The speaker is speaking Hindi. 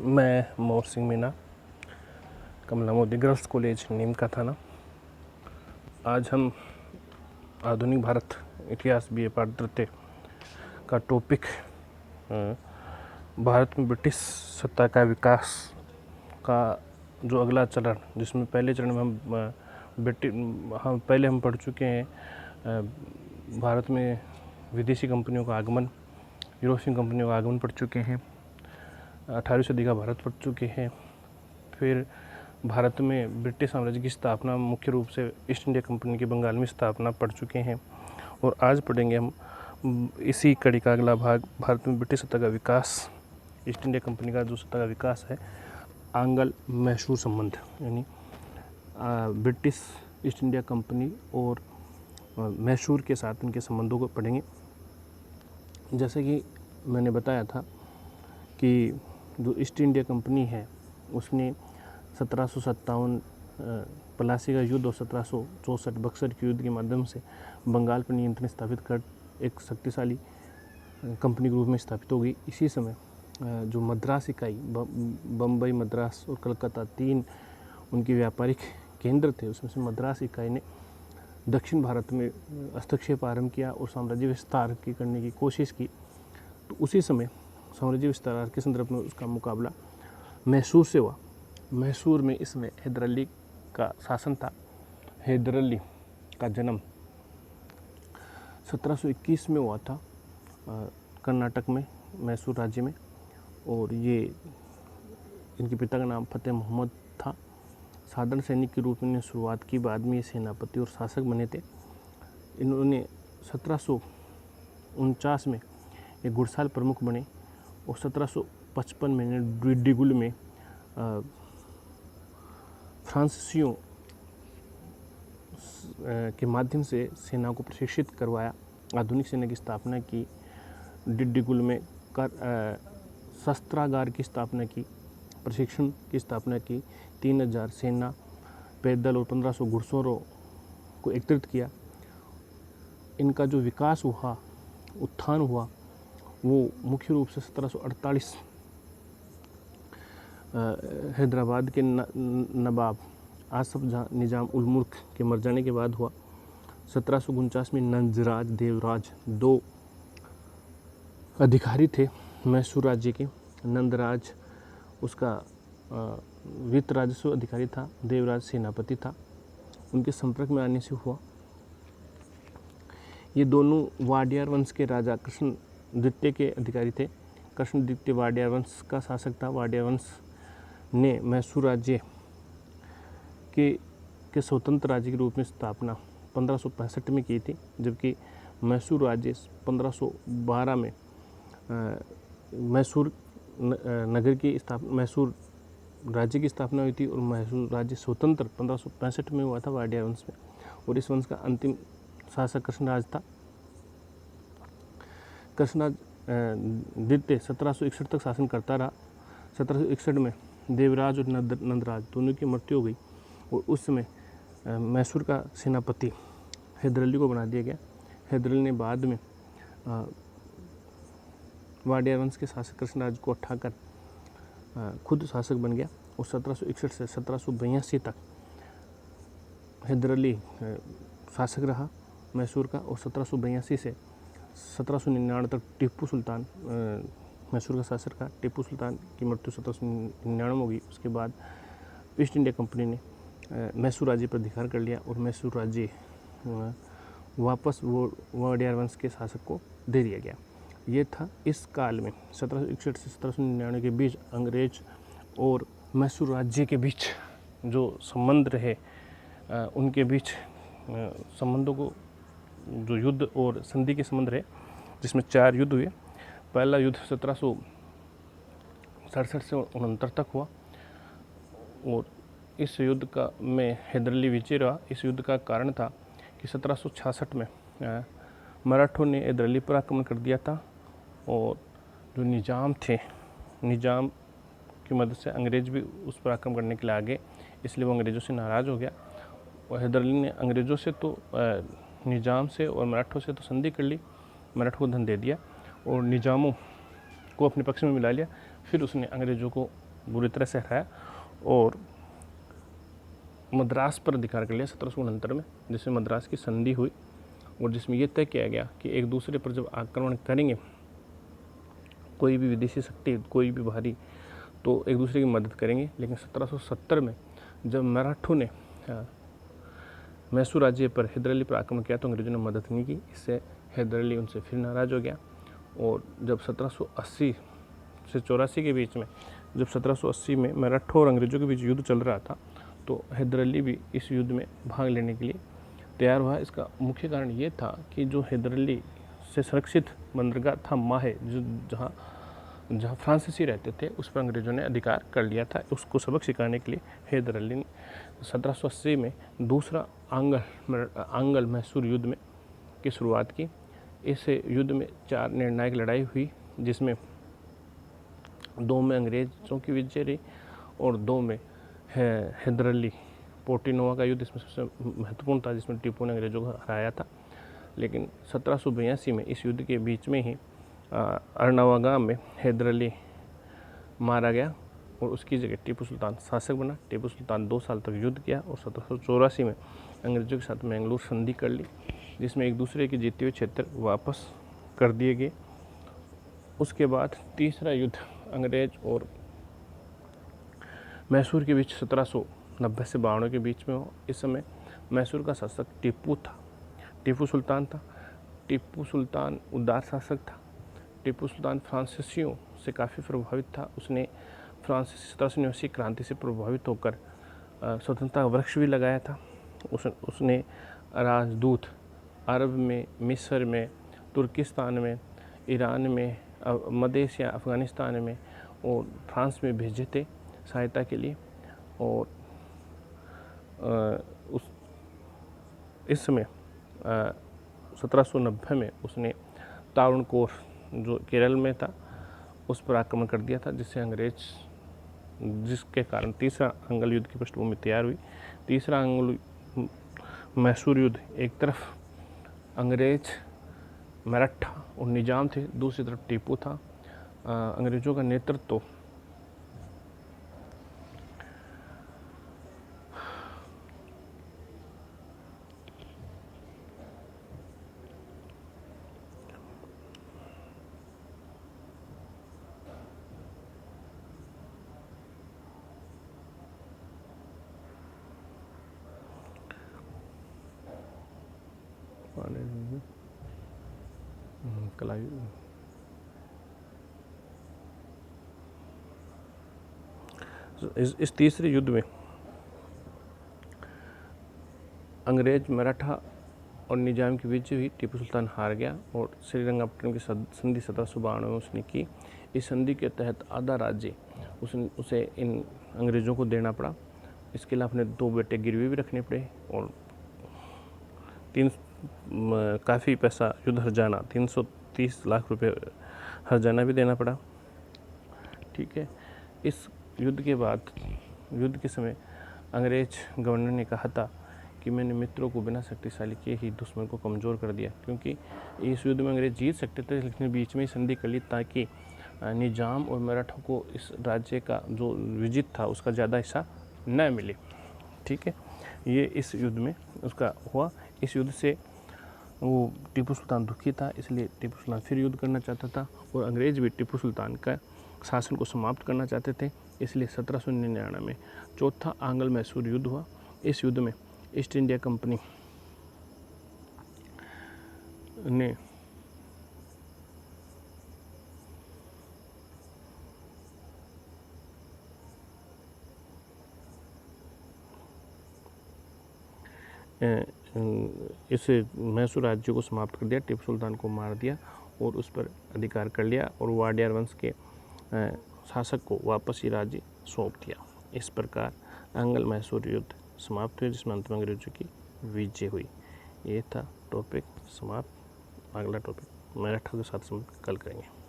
मैं मोर सिंह मीना, कमला मोदी गर्ल्स कॉलेज नीम का थाना। आज हम आधुनिक भारत इतिहास BA पाठ द्वितीय का टॉपिक भारत में ब्रिटिश सत्ता का विकास का जो अगला चरण, जिसमें पहले चरण में हम पढ़ चुके हैं भारत में विदेशी कंपनियों का आगमन, यूरोपियन कंपनियों का आगमन पढ़ चुके हैं। 18वीं सदी का भारत पढ़ चुके हैं। फिर भारत में ब्रिटिश साम्राज्य की स्थापना, मुख्य रूप से ईस्ट इंडिया कंपनी की बंगाल में स्थापना पढ़ चुके हैं। और आज पढ़ेंगे हम इसी कड़ी का अगला भाग, भारत में ब्रिटिश सत्ता का विकास, ईस्ट इंडिया कंपनी का जो सत्ता का विकास है, आंग्ल मैसूर संबंध, यानी ब्रिटिश ईस्ट इंडिया कंपनी और मैसूर के साथ उनके संबंधों को पढ़ेंगे। जैसे कि मैंने बताया था कि जो ईस्ट इंडिया कंपनी है उसने 1757 प्लासी का युद्ध और 1764 बक्सर के युद्ध के माध्यम से बंगाल पर नियंत्रण स्थापित कर एक शक्तिशाली कंपनी के रूप में स्थापित हो गई। इसी समय जो मद्रास इकाई, बम्बई, मद्रास और कलकत्ता 3 उनके व्यापारिक केंद्र थे, उसमें से मद्रास इकाई ने दक्षिण भारत में हस्तक्षेप आरंभ किया और साम्राज्य विस्तार करने की कोशिश की। तो उसी समय साम्राज्य विस्तार के संदर्भ में उसका मुकाबला मैसूर से हुआ। मैसूर में इसमें हैदर अली का शासन था। हैदर अली का जन्म 1721 में हुआ था कर्नाटक में, मैसूर राज्य में। और ये इनके पिता का नाम फतेह मोहम्मद था। साधारण सैनिक के रूप में शुरुआत की, बाद में ये सेनापति और शासक बने थे। इन्होंने 1749 में एक घुड़साल प्रमुख बने और 1755 में डिगुल में फ्रांसीसियों के माध्यम से सेना को प्रशिक्षित करवाया, आधुनिक सेना की स्थापना की, डिगुल में शस्त्रागार की स्थापना की, प्रशिक्षण की स्थापना की, 3000 सेना, पैदल और 1500 घुड़सवारों को एकत्रित किया। इनका जो विकास हुआ, उत्थान हुआ, वो मुख्य रूप से 1748 हैदराबाद के नवाब आसफ निजाम उल मुल्क के मर जाने के बाद हुआ। 1749 में नंदराज, देवराज 2 अधिकारी थे मैसूर राज्य के। नंदराज उसका वित्त राजस्व अधिकारी था, देवराज सेनापति था। उनके संपर्क में आने से हुआ। ये दोनों वाडियार वंश के राजा कृष्ण द्वितीय के अधिकारी थे। कृष्ण द्वितीय वाडियार वंश का शासक था। वाडियार वंश ने मैसूर राज्य के स्वतंत्र राज्य के रूप में स्थापना 1565 में की थी, जबकि मैसूर राज्य 1512 में मैसूर नगर की स्थापना, मैसूर राज्य की स्थापना हुई थी और मैसूर राज्य स्वतंत्र 1565 में हुआ था वाडियार वंश में। और इस वंश का अंतिम शासक कृष्णराज था। कृष्णराज द्वितीय 1761 तक शासन करता रहा। 1761 में देवराज और नंदराज दोनों की मृत्यु हो गई और उस समय मैसूर का सेनापति हैदर अली को बना दिया गया। हैदर अली ने बाद में वाडियार वंश के शासक कृष्णराज को हटाकर खुद शासक बन गया और 1761 से 1782 तक हैदर अली शासक रहा मैसूर का। और 1782 से 1799 तक टीपू सुल्तान मैसूर का शासक रहा। टीपू सुल्तान की मृत्यु 1799 में हो गई। उसके बाद ईस्ट इंडिया कंपनी ने मैसूर राज्य पर अधिकार कर लिया और मैसूर राज्य वापस वाडियार वंश के शासक को दे दिया गया। ये था इस काल में 1761 से 1799 के बीच अंग्रेज और मैसूर राज्य के बीच जो संबंध रहे, उनके बीच संबंधों को जो युद्ध और संधि के संबंध रहे, जिसमें 4 युद्ध हुए। पहला युद्ध 1767 से 69 तक हुआ और इस युद्ध का में हैदर अली विजयी रहा। इस युद्ध का कारण था कि 1766 में मराठों ने हैदर अली पर आक्रमण कर दिया था और जो निजाम थे, निजाम की मदद से अंग्रेज भी उस पर आक्रमण करने के लिए आ गए, इसलिए वो अंग्रेज़ों से नाराज़ हो गया। और हैदर अली ने अंग्रेज़ों से तो निजाम से और मराठों से तो संधि कर ली, मराठों को धन दे दिया और निजामों को अपने पक्ष में मिला लिया। फिर उसने अंग्रेज़ों को बुरी तरह से हराया और मद्रास पर अधिकार कर लिया 1769 में, जिसमें मद्रास की संधि हुई और जिसमें यह तय किया गया कि एक दूसरे पर जब आक्रमण करेंगे कोई भी विदेशी शक्ति, कोई भी बाहरी, तो एक दूसरे की मदद करेंगे। लेकिन 1770 में जब मराठों ने मैसूर राज्य पर हैदर अली पर आक्रमण किया तो अंग्रेजों ने मदद नहीं की। इससे हैदर अली उनसे फिर नाराज़ हो गया और जब 1780 से 84 के बीच में, जब 1780 में मराठों और अंग्रेजों के बीच युद्ध चल रहा था, तो हैदर अली भी इस युद्ध में भाग लेने के लिए तैयार हुआ। इसका मुख्य कारण ये था कि जो हैदर अली से सुरक्षित बंदरगाह था माहे, जो जहाँ फ्रांसीसी रहते थे, उस पर अंग्रेजों ने अधिकार कर लिया था। उसको सबक सिखाने के लिए हैदर अली ने 1780 में दूसरा आंग्ल मैसूर युद्ध में की शुरुआत की। इस युद्ध में 4 निर्णायक लड़ाई हुई, जिसमें 2 में अंग्रेज़ों की विजय रही और 2 में हैदर अली पोर्टिनोवा का युद्ध इसमें सबसे महत्वपूर्ण था, जिसमें टीपू ने अंग्रेज़ों को हराया था। लेकिन 1782 में इस युद्ध के बीच में ही अरनावा गांव में हैदर अली मारा गया और उसकी जगह टीपू सुल्तान शासक बना। टीपू सुल्तान 2 साल तक युद्ध किया और 1784 में अंग्रेज़ों के साथ मैंगलोर संधि कर ली, जिसमें एक दूसरे के जीते हुए क्षेत्र वापस कर दिए गए। उसके बाद तीसरा युद्ध अंग्रेज और मैसूर के बीच 1790 से 92 के बीच में हो। इस समय मैसूर का शासक टीपू सुल्तान था। टीपू सुल्तान उदार शासक था। टीपू सुल्तान फ्रांसीसियों से काफ़ी प्रभावित था। उसने फ्रांसीसी 1789 क्रांति से प्रभावित होकर स्वतंत्रता वृक्ष भी लगाया था। उसने राजदूत अरब में, मिस्र में, तुर्किस्तान में, ईरान में, मध्य एशिया, अफ़गानिस्तान में और फ्रांस में भेजे थे सहायता के लिए। और इस समय 1790 में उसने तावणकोर, जो केरल में था, उस पर आक्रमण कर दिया था, जिसके कारण तीसरा अंग्ल युद्ध की पृष्ठभूमि तैयार हुई। तीसरा अंग्ल मैसूर युद्ध, एक तरफ अंग्रेज, मराठा और निजाम थे, दूसरी तरफ टीपू था। अंग्रेज़ों का नेतृत्व इस तीसरे युद्ध में अंग्रेज, मराठा और निजाम की विजय हुई। टीपू सुल्तान हार गया और श्रीरंगपट्टनम की संधि 1792 में उसने की। इस संधि के तहत आधा राज्य उसे इन अंग्रेज़ों को देना पड़ा। इसके अलावा अपने 2 बेटे गिरवी भी रखने पड़े और काफ़ी पैसा युद्ध हर्जाना 330 लाख रुपए हर्जाना भी देना पड़ा। ठीक है। इस युद्ध के बाद, युद्ध के समय अंग्रेज गवर्नर ने कहा था कि मैंने मित्रों को बिना शक्तिशाली किए ही दुश्मन को कमज़ोर कर दिया, क्योंकि इस युद्ध में अंग्रेज जीत सकते थे, लेकिन बीच में ही संधि कर ली ताकि निजाम और मराठों को इस राज्य का जो विजित था उसका ज़्यादा हिस्सा न मिले। ठीक है, ये इस युद्ध में उसका हुआ। इस युद्ध से वो टीपू सुल्तान दुखी था, इसलिए टीपू सुल्तान फिर युद्ध करना चाहता था और अंग्रेज भी टीपू सुल्तान का शासन को समाप्त करना चाहते थे। इसलिए 1799 में चौथा आंग्ल मैसूर युद्ध हुआ। इस युद्ध में ईस्ट इंडिया कंपनी ने इस मैसूर राज्य को समाप्त कर दिया, टीपू सुल्तान को मार दिया और उस पर अधिकार कर लिया और वाडियार वंश के शासक को वापस ये राज्य सौंप दिया। इस प्रकार आंग्ल मैसूर युद्ध समाप्त हुए, जिसमें अंत में अंग्रेजों की विजय हुई। ये था टॉपिक समाप्त। अगला टॉपिक मराठा के साथ कल करेंगे।